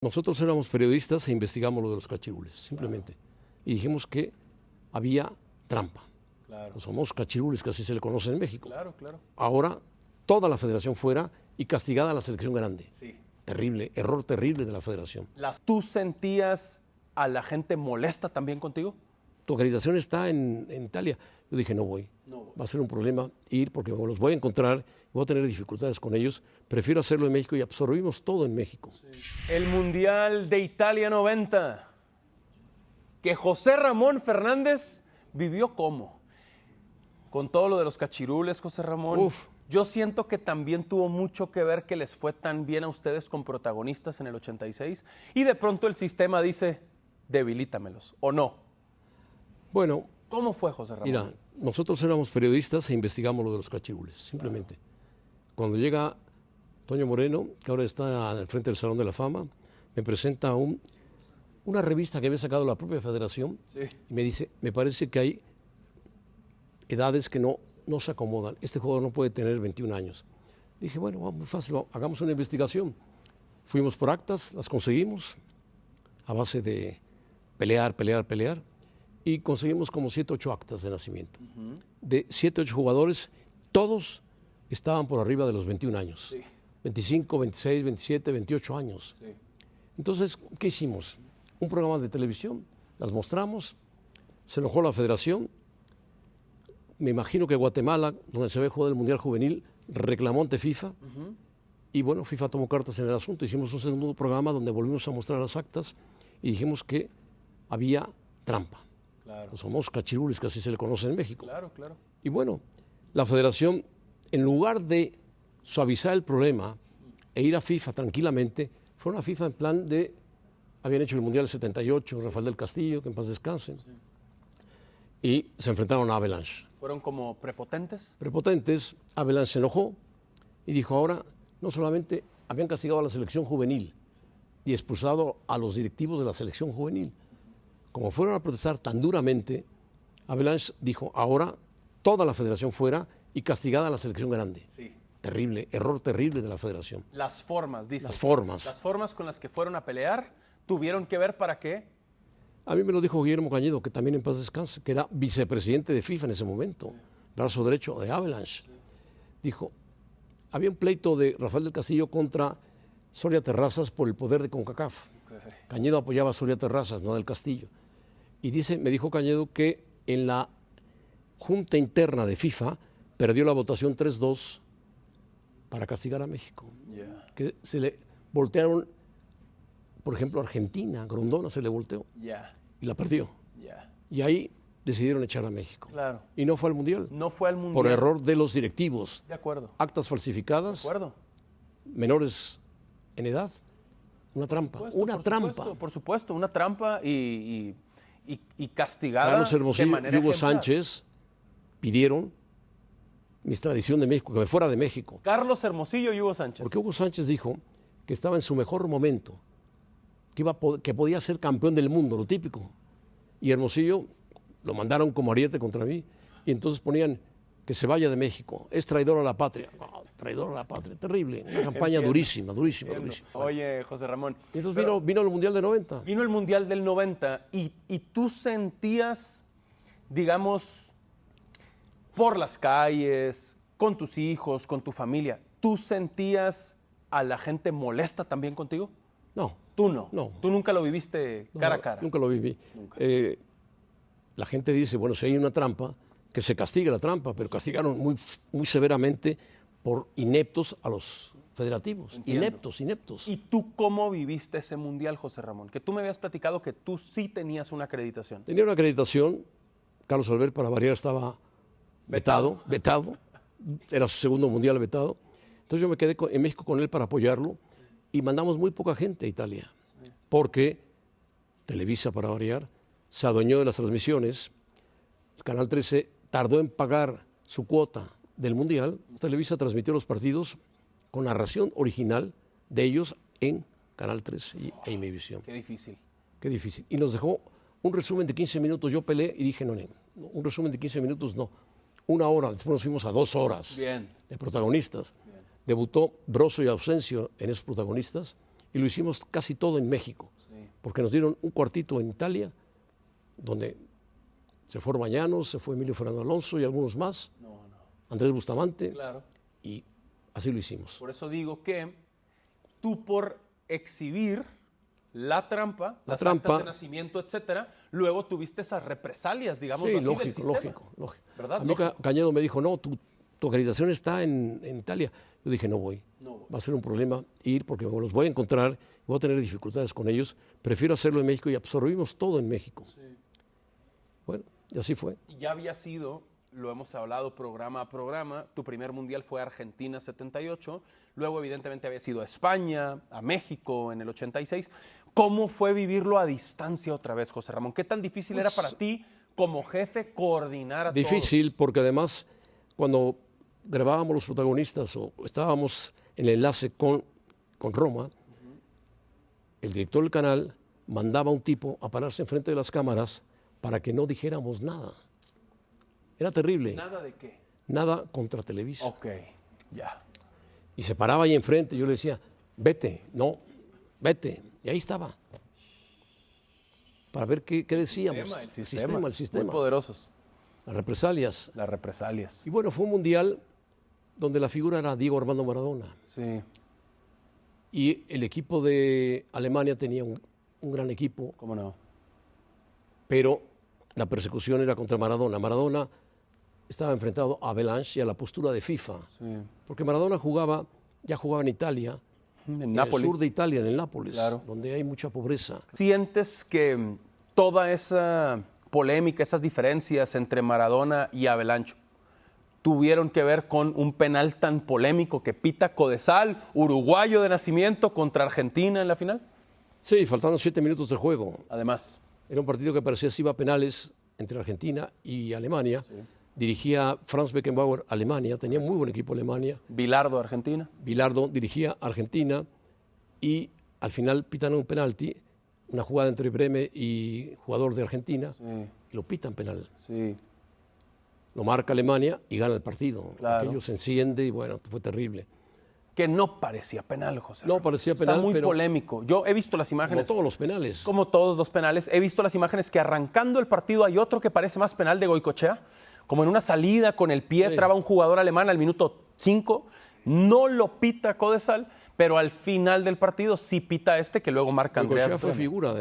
Nosotros éramos periodistas e investigamos lo de los cachirules, simplemente. Y dijimos que había trampa. Claro. Los famosos cachirules, que así se le conoce en México. Claro, claro. Ahora, toda la federación fuera y castigada a la selección grande. Sí. Terrible, error terrible de la federación. ¿Tú sentías a la gente molesta también contigo? Tu acreditación está en Italia. Yo dije, no voy. Va a ser un problema ir porque me los voy a encontrar, voy a tener dificultades con ellos. Prefiero hacerlo en México y absorbimos todo en México. Sí. El Mundial de Italia 90, que José Ramón Fernández vivió ¿cómo? Con todo lo de los cachirules, José Ramón. Uf. Yo siento que también tuvo mucho que ver que les fue tan bien a ustedes con protagonistas en el 86 y de pronto el sistema dice, debilítamelos, ¿o no? Bueno, ¿Cómo fue, José Ramón? mira, nosotros éramos periodistas e investigamos lo de los cachirules, simplemente. Cuando llega Toño Moreno, que ahora está al frente del Salón de la Fama, me presenta una revista que había sacado la propia federación y me dice, me parece que hay edades que no se acomodan. Este jugador no puede tener 21 años. Dije, bueno, muy fácil, hagamos una investigación. Fuimos por actas, las conseguimos a base de pelear, y conseguimos como 7, 8 actas de nacimiento. De 7, 8 jugadores, todos estaban por arriba de los 21 años. Sí. 25, 26, 27, 28 años. Sí. Entonces, ¿qué hicimos? Un programa de televisión, las mostramos, se enojó la federación. Me imagino que Guatemala, donde se ve jugar el Mundial Juvenil, reclamó ante FIFA. Y bueno, FIFA tomó cartas en el asunto. Hicimos un segundo programa donde volvimos a mostrar las actas y dijimos que había trampa. Claro. Los famosos cachirules, que así se le conoce en México. Claro, claro. Y bueno, la federación, en lugar de suavizar el problema e ir a FIFA tranquilamente, fueron a FIFA en plan de, habían hecho el Mundial 78, Rafael del Castillo, que en paz descansen, y se enfrentaron a Avalanche. ¿Fueron como prepotentes? Prepotentes, Avalanche se enojó y dijo, ahora no solamente habían castigado a la selección juvenil y expulsado a los directivos de la selección juvenil, como fueron a protestar tan duramente, Avalanche dijo, ahora toda la federación fuera y castigada a la selección grande. Sí. Terrible, error terrible de la federación. Las formas, dices. Las formas. Las formas con las que fueron a pelear tuvieron que ver para qué. A mí me lo dijo Guillermo Cañedo, que también en paz descanse, que era vicepresidente de FIFA en ese momento, brazo derecho de Avalanche. Dijo, había un pleito de Rafael del Castillo contra Soria Terrazas por el poder de CONCACAF. Cañedo apoyaba a Soria Terrazas, no a del Castillo. Y me dijo Cañedo que en la junta interna de FIFA perdió la votación 3-2 para castigar a México. Que se le voltearon, por ejemplo, a Argentina, Grondona se le volteó y la perdió. Y ahí decidieron echar a México. Claro. Y no fue al Mundial. No fue al Mundial. Por error de los directivos. De acuerdo. Actas falsificadas. De acuerdo. Menores en edad. Una trampa. Por supuesto, una trampa y castigada Carlos de Hermosillo manera y Hugo ejemplar. Sánchez pidieron mi extradición de México, que me fuera de México. Carlos Hermosillo y Hugo Sánchez. Porque Hugo Sánchez dijo que estaba en su mejor momento, que podía ser campeón del mundo, lo típico. Y Hermosillo lo mandaron como ariete contra mí, y entonces ponían que se vaya de México, es traidor a la patria. No, traidor a la patria, terrible. Una campaña durísima. Oye, José Ramón. Y entonces vino el Mundial del 90. Vino el Mundial del 90 y tú sentías, digamos, por las calles, con tus hijos, con tu familia, ¿tú sentías a la gente molesta también contigo? No. ¿Tú no? No. ¿Tú nunca lo viviste cara a cara? Nunca lo viví. Nunca. La gente dice, bueno, si hay una trampa, que se castigue la trampa, pero castigaron muy severamente por ineptos a los federativos. Entiendo. Ineptos. ¿Y tú cómo viviste ese Mundial, José Ramón? Que tú me habías platicado que tú sí tenías una acreditación. Tenía una acreditación, Carlos Albert, para variar, estaba vetado. Era su segundo Mundial vetado. Entonces yo me quedé en México con él para apoyarlo y mandamos muy poca gente a Italia, porque Televisa, para variar, se adueñó de las transmisiones. El Canal 13 tardó en pagar su cuota del Mundial. Televisa transmitió los partidos con narración original de ellos en Canal 13 e Imevisión. Qué difícil. Qué difícil. Y nos dejó un resumen de 15 minutos. Yo peleé y dije, no, un resumen de 15 minutos no. 1 hora, después nos fuimos a 2 horas Bien. de protagonistas. Bien. Debutó Broso y Ausencio en esos protagonistas y lo hicimos casi todo en México, porque nos dieron un cuartito en Italia, donde se fue Orbañanos, se fue Emilio Fernando Alonso y algunos más, Andrés Bustamante, Claro. y así lo hicimos. Por eso digo que tú por exhibir la trampa, las actas de nacimiento, etcétera, luego tuviste esas represalias, digamos, Sí, así, del lógico, sistema. lógico. ¿Verdad? A mí Cañedo me dijo, no, tu acreditación está en Italia. Yo dije, no voy. Va a ser un problema ir porque me los voy a encontrar y voy a tener dificultades con ellos. Prefiero hacerlo en México y absorbimos todo en México. Bueno, y así fue. Y ya había sido, lo hemos hablado programa a programa, tu primer mundial fue Argentina 78, luego evidentemente había sido a España, a México en el 86. ¿Cómo fue vivirlo a distancia otra vez, José Ramón? ¿Qué tan difícil era para ti como jefe coordinar a todos? Difícil porque además cuando grabábamos los protagonistas o estábamos en el enlace con Roma, el director del canal mandaba a un tipo a pararse enfrente de las cámaras para que no dijéramos nada. Era terrible. ¿Nada de qué? Nada contra Televisa. Ok, ya. Y se paraba ahí enfrente, yo le decía, vete, no, vete. Y ahí estaba. Para ver qué decíamos. El sistema. Muy poderosos. Las represalias. Las represalias. Y bueno, fue un mundial donde la figura era Diego Armando Maradona. Sí. Y el equipo de Alemania tenía un gran equipo, ¿Cómo no? pero la persecución era contra Maradona. Maradona estaba enfrentado a Avalanche y a la postura de FIFA. Sí. Porque Maradona ya jugaba en Italia, En en Nápoles. el sur de Italia, en el Nápoles, Claro. donde hay mucha pobreza. ¿Sientes que toda esa polémica, esas diferencias entre Maradona y Avalanche tuvieron que ver con un penal tan polémico que pita Codesal, uruguayo de nacimiento, contra Argentina en la final? Sí, faltando 7 minutos de juego. Además. Era un partido que parecía si iba a penales entre Argentina y Alemania. Dirigía Franz Beckenbauer Alemania, tenía muy buen equipo Alemania. Bilardo, Argentina. Bilardo dirigía Argentina y al final pitan un penalti, una jugada entre Breme y jugador de Argentina, y lo pitan penal. Sí. Lo marca Alemania y gana el partido. Claro. Aquello se enciende y bueno, fue terrible. Que no parecía penal, José. No parecía penal, Está muy pero polémico. Yo he visto las como imágenes. todos los penales. Como todos los penales, he visto las imágenes que arrancando el partido hay otro que parece más penal de Goicoechea, como en una salida con el pie, Sí. traba un jugador alemán al minuto 5, no lo pita Codesal, pero al final del partido sí pita este que luego marca Andreas Goicoechea fue Breme. figura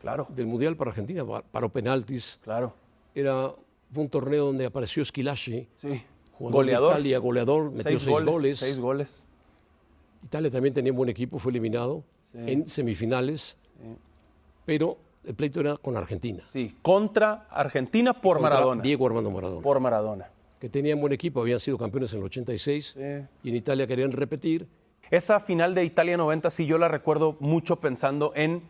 Claro. del Mundial para Argentina, paró penaltis. Claro, Fue un torneo donde apareció Schillaci, sí. jugador Goleador. de Italia, goleador, metió 6 goles. 6 goles. Italia también tenía un buen equipo, fue eliminado en semifinales, pero el pleito era con Argentina. Sí, contra Argentina por Contra Maradona. Diego Armando Maradona. Por Maradona. Que tenían buen equipo, habían sido campeones en el 86 Sí. y en Italia querían repetir. Esa final de Italia 90 sí yo la recuerdo mucho pensando en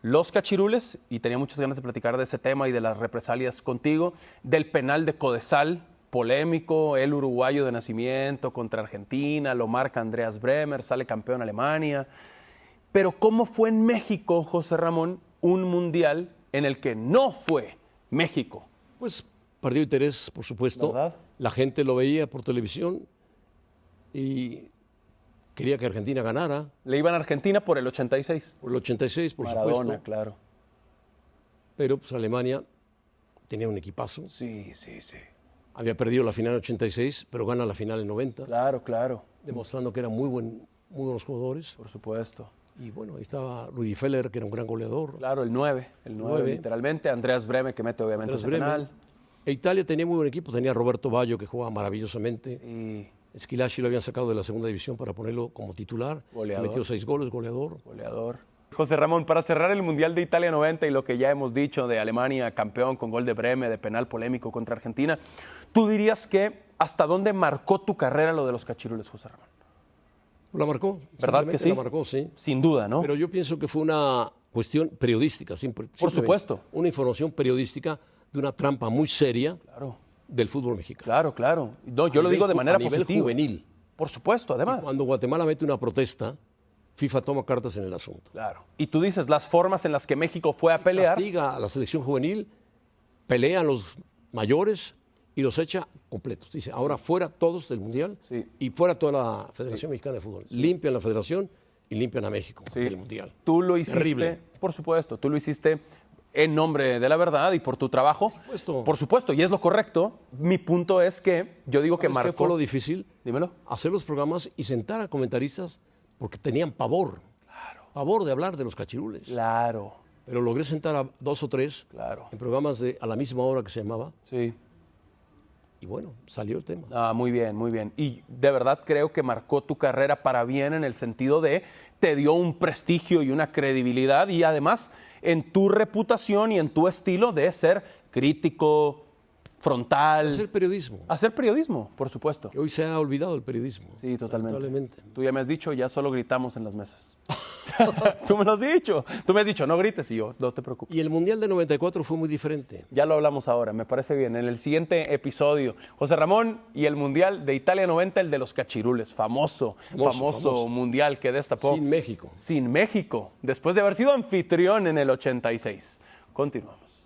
los cachirules, y tenía muchas ganas de platicar de ese tema y de las represalias contigo, del penal de Codesal, polémico, el uruguayo de nacimiento contra Argentina, lo marca Andreas Bremer, sale campeón Alemania. Pero ¿cómo fue en México, José Ramón, un mundial en el que no fue México? Pues perdió interés, por supuesto. ¿Verdad? La gente lo veía por televisión y quería que Argentina ganara. Le iban a Argentina por el 86. Por el 86, por Maradona, supuesto. claro. Pero pues Alemania tenía un equipazo. Sí, sí, sí. Había perdido la final en 86, pero gana la final en 90, Claro, claro. demostrando que eran muy buenos jugadores. Por supuesto. Y bueno, ahí estaba Rudi Feller, que era un gran goleador. Claro, el 9, Nueve. literalmente. Andreas Breme, que mete obviamente Andrés ese Bremer. penal. E Italia tenía muy buen equipo, tenía a Roberto Baggio, que jugaba maravillosamente. Y Schillaci lo habían sacado de la segunda división para ponerlo como titular. Goleador. Metió 6 goles, goleador. goleador. José Ramón, para cerrar el Mundial de Italia 90 y lo que ya hemos dicho de Alemania campeón con gol de Breme, de penal polémico contra Argentina, ¿tú dirías que hasta dónde marcó tu carrera lo de los cachirules, José Ramón? La marcó. ¿Verdad que simplemente sí? La marcó, sí. Sin duda, ¿no? Pero yo pienso que fue una cuestión periodística, simplemente. supuesto. Una información periodística de una trampa muy seria Claro, del fútbol mexicano. claro, claro. No, yo lo digo de manera a nivel positiva. juvenil. Por supuesto, además. Cuando Guatemala mete una protesta, FIFA toma cartas en el asunto. Claro. Y tú dices las formas en las que México fue a pelear. Castiga a la selección juvenil, pelean los mayores y los echa completos. Dice, ahora fuera todos del Mundial Sí. y fuera toda la Federación Mexicana de Fútbol. Limpian la federación y limpian a México Sí. del Mundial. Tú lo hiciste, Terrible. por supuesto, tú lo hiciste en nombre de la verdad y por tu trabajo. supuesto. Por supuesto, y es lo correcto. Mi punto es que yo digo que ¿Sabes marcó. qué fue lo difícil? Dímelo. Hacer los programas y sentar a comentaristas porque tenían pavor. Pavor de hablar de los cachirules. Claro, Pero logré sentar a 2 o 3 claro. en programas a la misma hora que se llamaba. Sí. Y bueno, salió el tema. Ah, muy bien, muy bien. Y de verdad creo que marcó tu carrera para bien en el sentido de te dio un prestigio y una credibilidad y además en tu reputación y en tu estilo de ser crítico, frontal. Hacer periodismo. Hacer periodismo, por supuesto. Que hoy se ha olvidado el periodismo. Sí, totalmente. Lamentablemente. Tú ya me has dicho, ya solo gritamos en las mesas. Tú me lo has dicho. Tú me has dicho, no grites y yo, no te preocupes. Y el Mundial de 94 fue muy diferente. Ya lo hablamos ahora, me parece bien. En el siguiente episodio, José Ramón y el Mundial de Italia 90, el de los cachirules. Famoso Mundial que destapó. Sin México. Sin México, después de haber sido anfitrión en el 86. Continuamos.